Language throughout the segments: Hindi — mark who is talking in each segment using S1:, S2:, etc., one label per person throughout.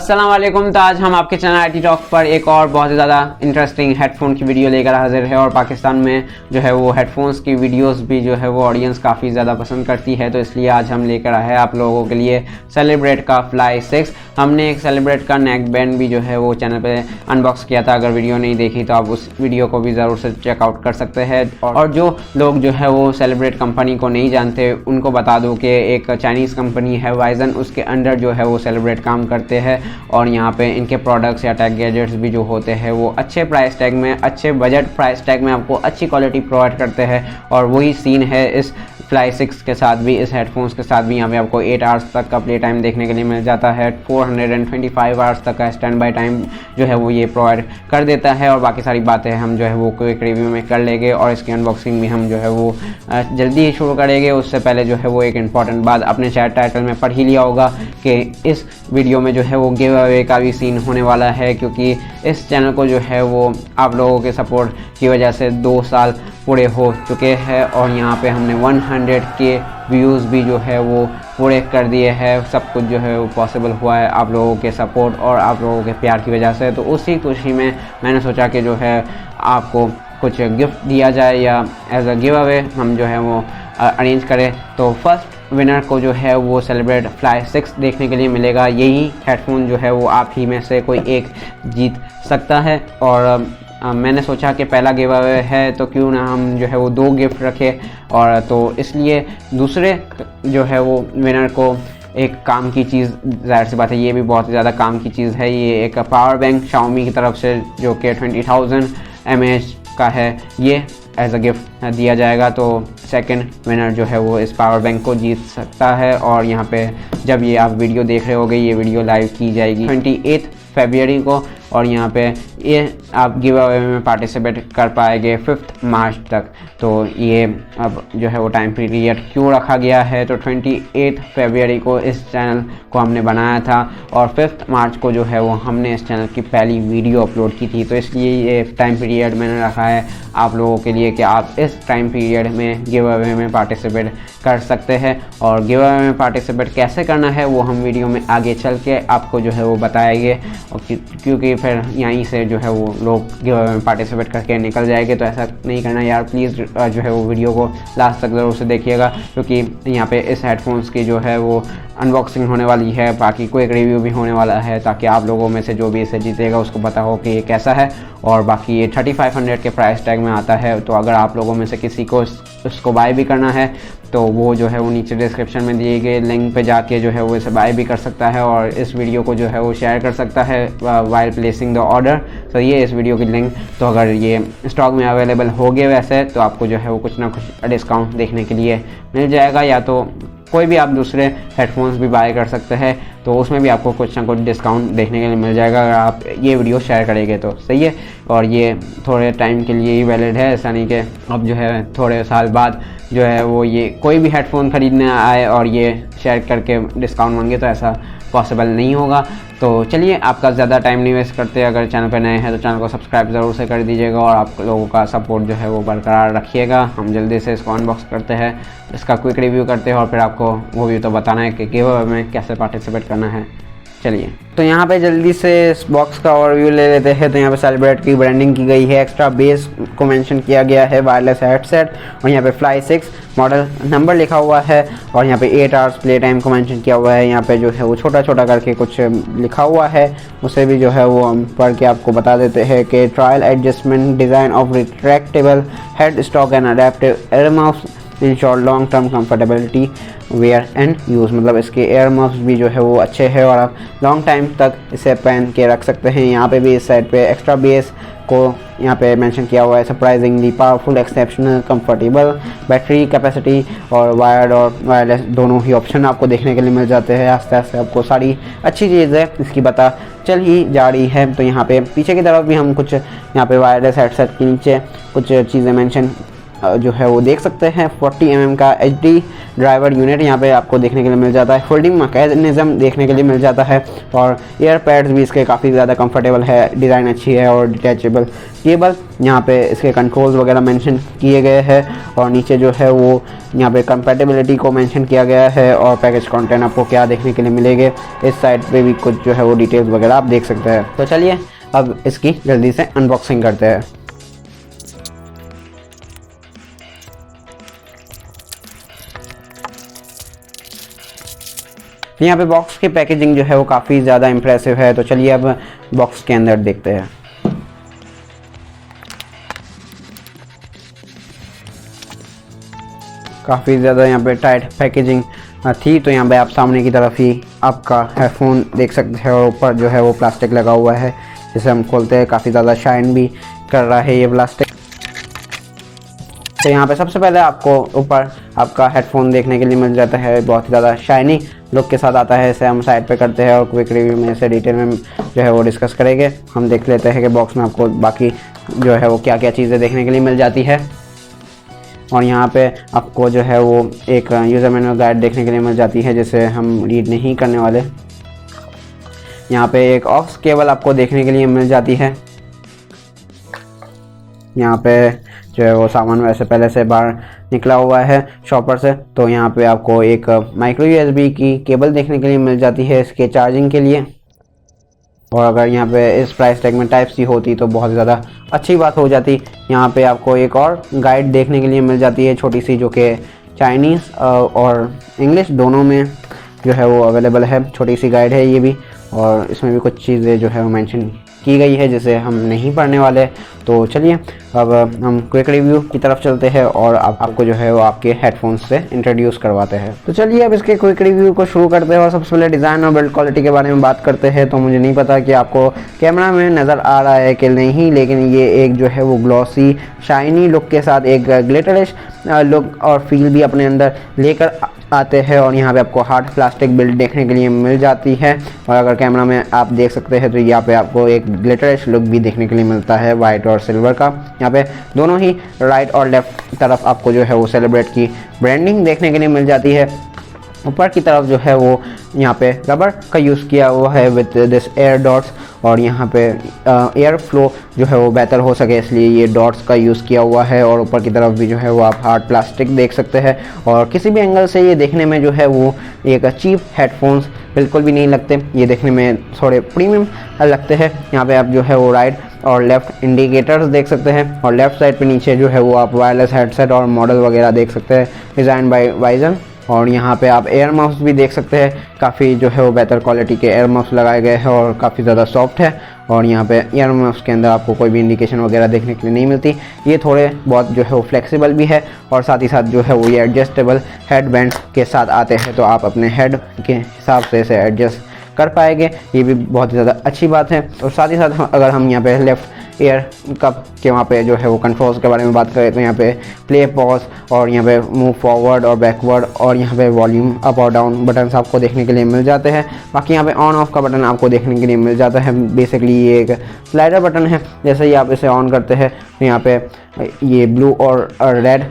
S1: अस्सलाम वालेकुम। तो आज हम आपके चैनल IT टॉक पर एक और बहुत ज़्यादा इंटरेस्टिंग हेडफोन की वीडियो लेकर हाजिर है। और पाकिस्तान में जो है वो हेडफोन्स की वीडियोस भी जो है वो ऑडियंस काफ़ी ज़्यादा पसंद करती है, तो इसलिए आज हम लेकर आए हैं आप लोगों के लिए सेलिब्रेट का फ्लाई 6। हमने एक सेलिब्रेट का नेक बैंड भी जो है वो चैनल पे अनबॉक्स किया था। अगर वीडियो नहीं देखी तो आप उस वीडियो को भी ज़रूर से चेकआउट कर सकते हैं। और जो लोग जो है वो सेलिब्रेट कंपनी को नहीं जानते उनको बता दूँ कि एक चाइनीज़ कंपनी है वाइजन, उसके अंडर जो है वो सेलिब्रेट काम करते हैं। और यहाँ पे इनके प्रोडक्ट्स या टेक गैजेट्स भी जो होते हैं वो अच्छे प्राइस टैग में, अच्छे बजट प्राइस टैग में आपको अच्छी क्वालिटी प्रोवाइड करते हैं। और वही सीन है इस फ्लाई 6 के साथ भी, इस हेडफोन्स के साथ भी। यहाँ पे आपको 8 आवर्स तक का प्ले टाइम देखने के लिए मिल जाता है। 425 आवर्स तक का स्टैंड बाई टाइम जो है वो ये प्रोवाइड कर देता है। और बाकी सारी बातें हम जो है वो क्विक रिव्यू में कर लेंगे और इसकी अनबॉक्सिंग भी हम जो है वो जल्दी ही शुरू करेंगे। उससे पहले जो है वो एक इम्पॉर्टेंट बात आपने शायद टाइटल में पढ़ ही लिया होगा कि इस वीडियो में जो है वो गिव अवे का भी सीन होने वाला है, क्योंकि इस चैनल को जो है वो आप लोगों के सपोर्ट की वजह से 2 साल पूरे हो चुके हैं। और यहाँ पे हमने 100 के व्यूज़ भी जो है वो पूरे कर दिए हैं। सब कुछ जो है वो पॉसिबल हुआ है आप लोगों के सपोर्ट और आप लोगों के प्यार की वजह से। तो उसी खुशी में मैंने सोचा कि जो है आपको कुछ गिफ्ट दिया जाए या एज अ गिव अवे हम जो है वो अरेंज करें। तो फर्स्ट विनर को जो है वो सेलिब्रेट फ्लाई 6 देखने के लिए मिलेगा। यही हेडफोन जो है वो आप ही में से कोई एक जीत सकता है। और मैंने सोचा कि पहला गिव अवे है तो क्यों ना हम जो है वो 2 गिफ्ट रखें। और तो इसलिए दूसरे जो है वो विनर को एक काम की चीज़, ज़ाहिर सी बात है ये भी बहुत ज़्यादा काम की चीज़ है, ये एक पावर बैंक Xiaomi की तरफ से जो कि 20,000 mAh का है, ये एज अ गिफ्ट दिया जाएगा। तो सेकंड विनर जो है वो इस पावर बैंक को जीत सकता है। और यहाँ पे जब ये आप वीडियो देख रहे होगे, ये वीडियो लाइव की जाएगी 28 फरवरी को। और यहाँ पे ये आप गिव अवे में पार्टिसिपेट कर पाएंगे 5 मार्च तक। तो ये अब जो है वो टाइम पीरियड क्यों रखा गया है, तो 28 फरवरी को इस चैनल को हमने बनाया था और 5 मार्च को जो है वो हमने इस चैनल की पहली वीडियो अपलोड की थी। तो इसलिए ये टाइम पीरियड मैंने रखा है आप लोगों के लिए कि आप इस टाइम पीरियड में गिव अवे में पार्टिसिपेट कर सकते हैं। और गिव अवे में पार्टिसिपेट कैसे करना है वो हम वीडियो में आगे चल के आपको जो है वो बताएंगे। और क्योंकि फिर यहीं से जो है वो लोग गिव अवे में पार्टिसिपेट करके निकल जाएंगे, तो ऐसा नहीं करना यार, प्लीज़ जो है वो वीडियो को लास्ट तक ज़रूर से देखिएगा, क्योंकि यहाँ पे इस हेडफोन्स की जो है वो अनबॉक्सिंग होने वाली है, बाकी कोई एक रिव्यू भी होने वाला है, ताकि आप लोगों में से जो भी इसे जीतेगा उसको पता हो कि ये कैसा है। और बाकी ये 3500 के प्राइस टैग में आता है। तो अगर आप लोगों में से किसी को इसको बाय भी करना है तो वो जो है वो नीचे डिस्क्रिप्शन में दिए गए लिंक पे जाके जो है वो इसे बाय भी कर सकता है और इस वीडियो को जो है वो शेयर कर सकता है वाइल प्लेसिंग द ऑर्डर। तो ये इस वीडियो की लिंक, तो अगर ये स्टॉक में अवेलेबल हो गए वैसे तो आपको जो है वो कुछ ना कुछ डिस्काउंट देखने के लिए मिल जाएगा, या तो कोई भी आप दूसरे हेडफोन्स भी बाय कर सकते हैं तो उसमें भी आपको कुछ ना कुछ डिस्काउंट देखने के लिए मिल जाएगा अगर आप ये वीडियो शेयर करेंगे तो। सही है। और ये थोड़े टाइम के लिए ही वैलिड है, ऐसा नहीं कि अब जो है थोड़े साल बाद जो है वो ये कोई भी हेडफोन ख़रीदने आए और ये शेयर करके डिस्काउंट मांगे, तो ऐसा पॉसिबल नहीं होगा। तो चलिए आपका ज़्यादा टाइम नहीं वेस्ट करते, अगर चैनल पर नए हैं तो चैनल को सब्सक्राइब ज़रूर से कर दीजिएगा और आप लोगों का सपोर्ट जो है वो बरकरार रखिएगा। हम जल्दी से इसको अनबॉक्स करते हैं, इसका क्विक रिव्यू करते हैं और फिर आपको वो भी तो बताना है कि गिव अवे में कैसे पार्टिसिपेट करना है। चलिए, तो यहाँ पे जल्दी से इस बॉक्स का ओवरव्यू ले लेते हैं। तो यहाँ पे सेलिब्रेट की ब्रांडिंग की गई है, एक्स्ट्रा बेस को मेंशन किया गया है, वायरलेस हेडसेट, और यहाँ पे फ्लाई 6 मॉडल नंबर लिखा हुआ है। और यहाँ पे 8 आवर्स प्ले टाइम को मेंशन किया हुआ है। यहाँ पे जो है वो छोटा छोटा करके कुछ लिखा हुआ है, उसे भी जो है वो हम पढ़ के आपको बता देते हैं कि trial adjustment design of retractable head stock and adaptive air muffs ensure long term comfortability wear and use. मतलब इसके एयर मफ्स भी जो है वो अच्छे हैं और आप लॉन्ग टाइम तक इसे पहन के रख सकते हैं। यहाँ पे भी इस साइड पे एक्स्ट्रा बेस को यहाँ पे मेंशन किया हुआ है, surprisingly powerful, exceptional, comfortable, battery capacity और वायर्ड और वायरलेस दोनों ही ऑप्शन आपको देखने के लिए मिल जाते हैं। आस्ते आस्ते आपको सारी अच्छी चीज़ है इसकी पता चल ही जा रही है। तो यहाँ पे पीछे की तरफ भी हम कुछ यहाँ पे वायरलेस हेडसेट के नीचे कुछ चीज़ें मेंशन जो है वो देख सकते हैं। 40 mm का HD ड्राइवर यूनिट यहाँ पे आपको देखने के लिए मिल जाता है। फोल्डिंग मैकेनिज्म देखने के लिए मिल जाता है और एयर पैड्स भी इसके काफ़ी ज़्यादा कंफर्टेबल है, डिज़ाइन अच्छी है और डिटैचेबल केबल यहाँ पे इसके कंट्रोल्स वगैरह मेंशन किए गए हैं और नीचे जो है वो यहाँ पे कंपैटिबिलिटी को मेंशन किया गया है और पैकेज कंटेंट आपको क्या देखने के लिए मिलेंगे। इस साइड पे भी कुछ जो है वो डिटेल्स वगैरह आप देख सकते हैं। तो चलिए अब इसकी जल्दी से अनबॉक्सिंग करते हैं। यहाँ पे बॉक्स की पैकेजिंग जो है वो काफ़ी ज़्यादा इम्प्रेसिव है। तो चलिए अब बॉक्स के अंदर देखते हैं। काफ़ी ज़्यादा यहाँ पे टाइट पैकेजिंग थी। तो यहाँ पे आप सामने की तरफ ही आपका हेडफोन देख सकते हैं और ऊपर जो है वो प्लास्टिक लगा हुआ है, जिसे हम खोलते हैं काफ़ी ज़्यादा शाइन भी कर रहा है ये प्लास्टिक। तो यहाँ पे सबसे पहले आपको ऊपर आपका हेडफोन देखने के लिए मिल जाता है, बहुत ही ज़्यादा शाइनी लुक के साथ आता है। इसे हम साइड पे करते हैं और क्विक रिव्यू में इसे डिटेल में जो है वो डिस्कस करेंगे। हम देख लेते हैं कि बॉक्स में आपको बाकी जो है वो क्या क्या चीज़ें देखने के लिए मिल जाती है। और यहाँ पे आपको जो है वो एक यूज़र मैनुअल गाइड देखने के लिए मिल जाती है, जिसे हम रीड नहीं करने वाले। यहाँ पे एक ऑक्स केबल आपको देखने के लिए मिल जाती है। यहाँ पे जो है वो सामान वैसे पहले से बाहर निकला हुआ है शॉपर से। तो यहाँ पे आपको एक माइक्रो USB की केबल देखने के लिए मिल जाती है इसके चार्जिंग के लिए। और अगर यहाँ पे इस प्राइस टैग में टाइप C होती तो बहुत ज़्यादा अच्छी बात हो जाती। यहाँ पे आपको एक और गाइड देखने के लिए मिल जाती है छोटी सी, जो कि चाइनीज़ और इंग्लिश दोनों में जो है वो अवेलेबल है। छोटी सी गाइड है ये भी और इसमें भी कुछ चीज़ें जो है वो मेंशन की गई है जिसे हम नहीं पढ़ने वाले। तो चलिए अब हम क्विक रिव्यू की तरफ चलते हैं और आपको जो है वो आपके हेडफोन्स से इंट्रोड्यूस करवाते हैं। तो चलिए अब इसके क्विक रिव्यू को शुरू करते हैं और सबसे पहले डिज़ाइन और बिल्ड क्वालिटी के बारे में बात करते हैं। तो मुझे नहीं पता कि आपको कैमरा में नज़र आ रहा है कि नहीं, लेकिन ये एक जो है वो ग्लॉसी शाइनी लुक के साथ एक ग्लिटरिश लुक और फील भी अपने अंदर लेकर आते हैं। और यहाँ पे आपको हार्ड प्लास्टिक बिल्ड देखने के लिए मिल जाती है और अगर कैमरा में आप देख सकते हैं तो यहाँ पे आपको एक ग्लिटरिश लुक भी देखने के लिए मिलता है, वाइट और सिल्वर का। यहाँ पे दोनों ही राइट और लेफ्ट तरफ आपको जो है वो सेलिब्रेट की ब्रांडिंग देखने के लिए मिल जाती है। ऊपर की तरफ जो है वो यहाँ पे रबर का यूज़ किया हुआ है विद दिस एयर डॉट्स और यहाँ पे एयर फ्लो जो है वो बेहतर हो सके इसलिए ये डॉट्स का यूज़ किया हुआ है। और ऊपर की तरफ भी जो है वो आप हार्ड प्लास्टिक देख सकते हैं और किसी भी एंगल से ये देखने में जो है वो एक चीप हेडफोन्स बिल्कुल भी नहीं लगते, ये देखने में थोड़े प्रीमियम लगते हैं। यहाँ पे आप जो है वो राइट और लेफ़्ट इंडिकेटर्स देख सकते हैं और लेफ़्ट साइड पे नीचे जो है वो आप वायरलेस हेडसेट और मॉडल वगैरह देख सकते हैं डिज़ाइन बाय वाइजन। और यहाँ पे आप एयर मफ्स भी देख सकते हैं, काफ़ी जो है वो बेहतर क्वालिटी के एयर मफ्स लगाए गए हैं और काफ़ी ज़्यादा सॉफ्ट है। और यहाँ पे एयर मफ्स के अंदर आपको कोई भी इंडिकेशन वगैरह देखने के लिए नहीं मिलती। ये थोड़े बहुत जो है वो फ्लेक्सिबल भी है और साथ ही साथ जो है वो ये एडजस्टेबल हेड बैंड के साथ आते हैं, तो आप अपने हेड के हिसाब से इसे एडजस्ट कर पाएंगे, ये भी बहुत ज़्यादा अच्छी बात है। और साथ ही साथ अगर हम यहाँ पे लेफ़्ट एयर कप के वहाँ पे जो है वो कंट्रोल्स के बारे में बात करें तो यहाँ पे प्ले पॉज और यहाँ पे मूव फॉरवर्ड और बैकवर्ड और यहाँ पे वॉल्यूम अप और डाउन बटन्स आपको देखने के लिए मिल जाते हैं। बाकी यहाँ पे ऑन ऑफ का बटन आपको देखने के लिए मिल जाता है। बेसिकली ये एक स्लाइडर बटन है, जैसे ही आप इसे ऑन करते हैं तो यहाँ पे ये ब्लू और रेड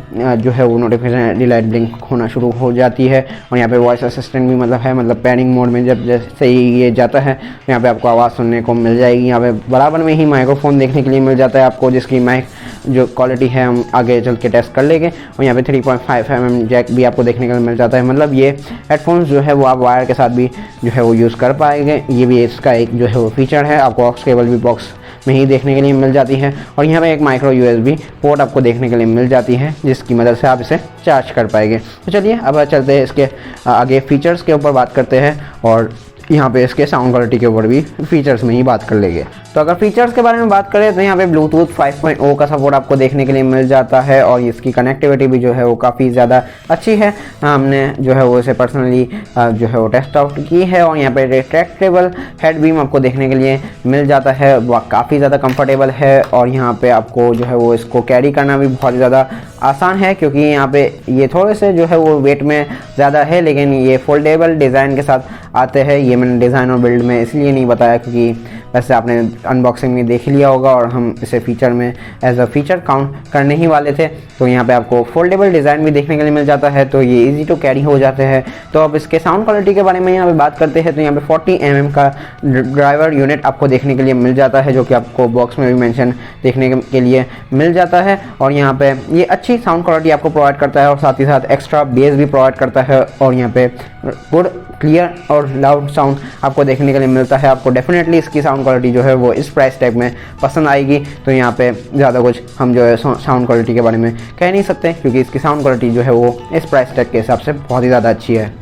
S1: जो है वो नोटिफिकेशन डिलाइट ब्लिंक होना शुरू हो जाती है। और यहाँ पे वॉइस असिस्टेंट भी मतलब पैनिंग मोड में जब जैसे ही ये जाता है तो यहाँ पे आपको आवाज़ सुनने को मिल जाएगी। यहाँ पे बराबर में ही माइक्रोफोन देखने के लिए मिल जाता है आपको, जिसकी माइक जो क्वालिटी है हम आगे चल के टेस्ट कर लेंगे। और यहाँ पे 3.5 mm जैक भी आपको देखने के लिए मिल जाता है, मतलब ये हेडफोन्स जो है वो आप वायर के साथ भी जो है वो यूज़ कर पाएंगे। ये भी इसका एक जो है वो फीचर है। आपको ऑक्स केबल भी बॉक्स में ही देखने के लिए मिल जाती है और यहाँ पे एक माइक्रो USB पोर्ट आपको देखने के लिए मिल जाती है, जिसकी मदद से आप इसे चार्ज कर पाएंगे। तो चलिए अब चलते हैं इसके आगे फीचर्स के ऊपर बात करते हैं और यहाँ पे इसके साउंड क्वालिटी के ऊपर भी फीचर्स में ही बात कर लेंगे। तो अगर फीचर्स के बारे में बात करें तो यहाँ पे ब्लूटूथ 5.0 का सपोर्ट आपको देखने के लिए मिल जाता है और इसकी कनेक्टिविटी भी जो है वो काफ़ी ज़्यादा अच्छी है। हमने जो है वो इसे पर्सनली जो है वो टेस्ट आउट की है। और यहाँ पे रिट्रैक्टेबल हेड बीम आपको देखने के लिए मिल जाता है, वह काफ़ी ज़्यादा कंफर्टेबल है। और यहाँ पे आपको जो है वो इसको कैरी करना भी बहुत ज़्यादा आसान है, क्योंकि यहाँ पे ये थोड़े से जो है वो वेट में ज़्यादा है, लेकिन ये फोल्डेबल डिज़ाइन के साथ आते हैं। ये मैंने डिज़ाइन और बिल्ड में इसलिए नहीं बताया क्योंकि वैसे आपने अनबॉक्सिंग में देख लिया होगा और हम इसे फीचर में एज अ फीचर काउंट करने ही वाले थे। तो यहाँ पे आपको फोल्डेबल डिज़ाइन भी देखने के लिए मिल जाता है, तो ये इजी टू कैरी हो जाते हैं। तो अब इसके साउंड क्वालिटी के बारे में यहाँ पे बात करते हैं, तो यहाँ पे 40 mm का ड्राइवर यूनिट आपको देखने के लिए मिल जाता है, जो कि आपको बॉक्स में भी मेंशन देखने के लिए मिल जाता है। और यहाँ पे ये अच्छी साउंड क्वालिटी आपको प्रोवाइड करता है और साथ ही साथ एक्स्ट्रा बेस भी प्रोवाइड करता है। और यहाँ पे गुड क्लियर और लाउड साउंड आपको देखने के लिए मिलता है। आपको डेफिनेटली इसकी साउंड क्वालिटी जो है वो इस प्राइस टैग में पसंद आएगी। तो यहाँ पे ज़्यादा कुछ हम जो है साउंड क्वालिटी के बारे में कह नहीं सकते, क्योंकि इसकी साउंड क्वालिटी जो है वो इस प्राइस टैग के हिसाब से बहुत ही ज़्यादा अच्छी है।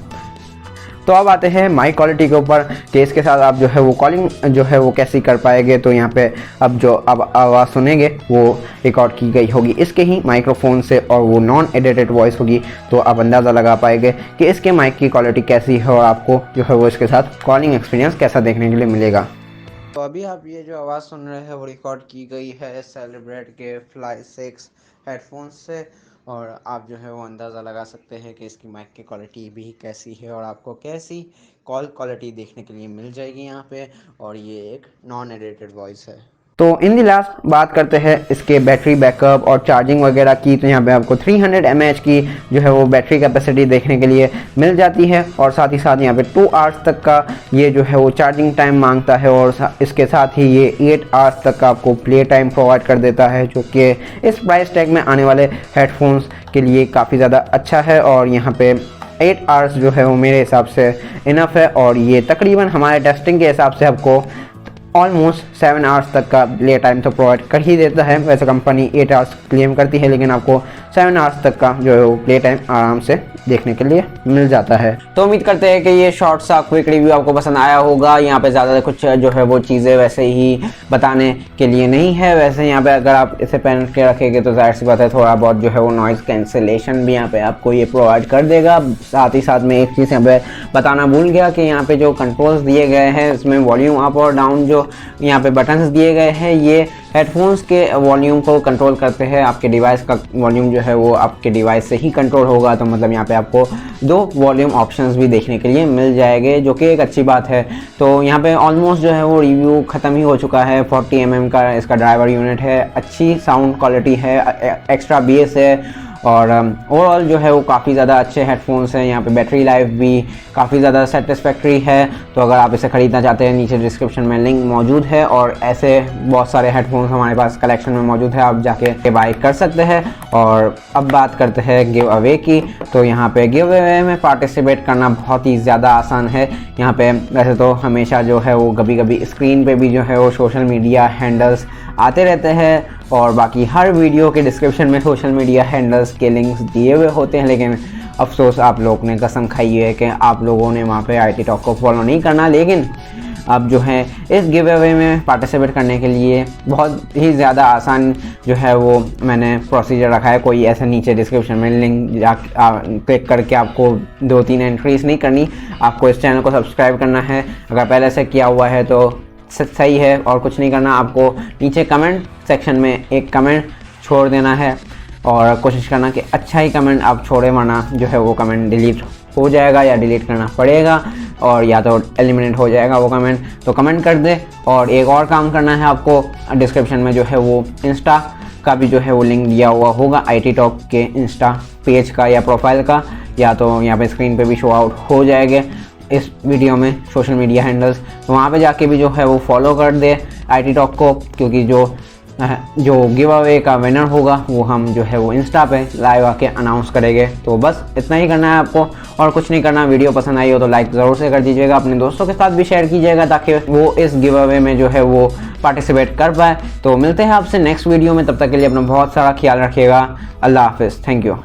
S1: तो अब आते हैं माइक क्वालिटी के ऊपर, कि इसके साथ आप जो है वो कॉलिंग जो है वो कैसी कर पाएंगे। तो यहाँ पे अब जो अब आवाज़ सुनेंगे वो रिकॉर्ड की गई होगी इसके ही माइक्रोफोन से, और वो नॉन एडिटेड वॉइस होगी। तो आप अंदाज़ा लगा पाएंगे कि इसके माइक की क्वालिटी कैसी है और आपको जो है वो इसके साथ कॉलिंग एक्सपीरियंस कैसा देखने के लिए मिलेगा। तो अभी आप ये जो आवाज़ सुन रहे हैं वो रिकॉर्ड की गई है सेलिब्रेट के फ्लाई 6 हेडफोन्स से, और आप जो है वो अंदाज़ा लगा सकते हैं कि इसकी माइक की क्वालिटी भी कैसी है और आपको कैसी कॉल क्वालिटी देखने के लिए मिल जाएगी यहाँ पे। और ये एक नॉन एडिटेड वॉइस है। तो इन दी लास्ट बात करते हैं इसके बैटरी बैकअप और चार्जिंग वगैरह की। तो यहाँ पे आपको 300 mAh की जो है वो बैटरी कैपेसिटी देखने के लिए मिल जाती है, और साथ ही साथ यहाँ पे 2 आवर्स तक का ये जो है वो चार्जिंग टाइम मांगता है, और इसके साथ ही ये 8 आवर्स तक का आपको प्ले टाइम प्रोवाइड कर देता है, जो कि इस प्राइस टैग में आने वाले हेडफोन्स के लिए काफ़ी ज़्यादा अच्छा है। और यहाँ पे 8 आवर्स जो है वो मेरे हिसाब से इनफ है, और ये तकरीबन हमारे टेस्टिंग के हिसाब से आपको ऑलमोस्ट 7 आवर्स तक का प्ले टाइम तो प्रोवाइड कर ही देता है। वैसे कंपनी 8 आवर्स क्लेम करती है, लेकिन आपको 7 आवर्स तक का जो है वो प्ले टाइम आराम से देखने के लिए मिल जाता है। तो उम्मीद करते हैं कि ये शॉर्ट सा क्विक रिव्यू आपको पसंद आया होगा। यहाँ पे ज़्यादा कुछ जो है वो चीज़ें वैसे ही बताने के लिए नहीं है। वैसे यहाँ पे अगर आप इसे पहन के रखेंगे तो जाहिर सी बात है थोड़ा बहुत जो है वो नॉइज़ कैंसिलेशन भी यहाँ पे आपको ये प्रोवाइड कर देगा। साथ ही साथ में एक चीज़ यहाँ पे बताना भूल गया कि यहाँ पे जो कंट्रोल्स दिए गए हैं इसमें वॉल्यूम अप और डाउन जो यहाँ पे बटन्स दिए गए हैं, ये हेडफोन्स के वॉल्यूम को कंट्रोल करते हैं। आपके डिवाइस का वॉल्यूम जो है वो आपके डिवाइस से ही कंट्रोल होगा। तो मतलब यहाँ पे आपको 2 वॉल्यूम ऑप्शंस भी देखने के लिए मिल जाएंगे, जो कि एक अच्छी बात है। तो यहाँ पे ऑलमोस्ट जो है वो रिव्यू ख़त्म ही हो चुका है। 40 mm का इसका ड्राइवर यूनिट है, अच्छी साउंड क्वालिटी है, एक्स्ट्रा बेस है, और ओवरऑल जो है वो काफ़ी ज़्यादा अच्छे हेडफोन्स हैं। यहाँ पे बैटरी लाइफ भी काफ़ी ज़्यादा सेटिस्फैक्ट्री है। तो अगर आप इसे ख़रीदना चाहते हैं नीचे डिस्क्रिप्शन में लिंक मौजूद है, और ऐसे बहुत सारे हेडफोन्स हमारे पास कलेक्शन में मौजूद है, आप जाके बाय कर सकते हैं। और अब बात करते हैं गिव अवे की। तो यहाँ पे गिव अवे में पार्टिसिपेट करना बहुत ही ज़्यादा आसान है। यहाँ पे वैसे तो हमेशा जो है वो कभी कभी स्क्रीन पे भी जो है वो सोशल मीडिया हैंडल्स आते रहते हैं, और बाकी हर वीडियो के डिस्क्रिप्शन में सोशल मीडिया हैंडल्स के लिंक्स दिए हुए होते हैं। लेकिन अफसोस आप लोग ने कसम खाई है कि आप लोगों ने वहाँ पे IT टॉक को फॉलो नहीं करना। लेकिन अब जो है इस गिव अवे में पार्टिसिपेट करने के लिए बहुत ही ज़्यादा आसान जो है वो मैंने प्रोसीजर रखा है। कोई ऐसा नीचे डिस्क्रिप्शन में लिंक क्लिक करके आपको 2-3 एंट्रीज नहीं करनी। आपको इस चैनल को सब्सक्राइब करना है, अगर पहले से किया हुआ है तो सही है, और कुछ नहीं करना। आपको नीचे कमेंट सेक्शन में एक कमेंट छोड़ देना है, और कोशिश करना कि अच्छा ही कमेंट आप छोड़े, वरना जो है वो कमेंट डिलीट हो जाएगा या डिलीट करना पड़ेगा, और या तो एलिमिनेट हो जाएगा वो कमेंट। तो कमेंट कर दे। और एक और काम करना है आपको, डिस्क्रिप्शन में जो है वो इंस्टा का भी जो है वो लिंक दिया हुआ होगा, IT टॉक के इंस्टा पेज का या प्रोफाइल का, या तो यहाँ पे स्क्रीन पे भी शो आउट हो जाएंगे इस वीडियो में सोशल मीडिया हैंडल्स। तो वहाँ पे जाके भी जो है वो फॉलो कर दे IT टॉक को, क्योंकि जो गिव अवे का विनर होगा वो हम जो है वो इंस्टा पे लाइव आके अनाउंस करेंगे। तो बस इतना ही करना है आपको, और कुछ नहीं करना। वीडियो पसंद आई हो तो लाइक ज़रूर से कर दीजिएगा, अपने दोस्तों के साथ भी शेयर कीजिएगा, ताकि वो इस गिव अवे में जो है वो पार्टिसिपेट कर पाए। तो मिलते हैं आपसे नेक्स्ट वीडियो में, तब तक के लिए अपना बहुत सारा ख्याल रखिएगा। अल्लाह हाफिज़, थैंक यू।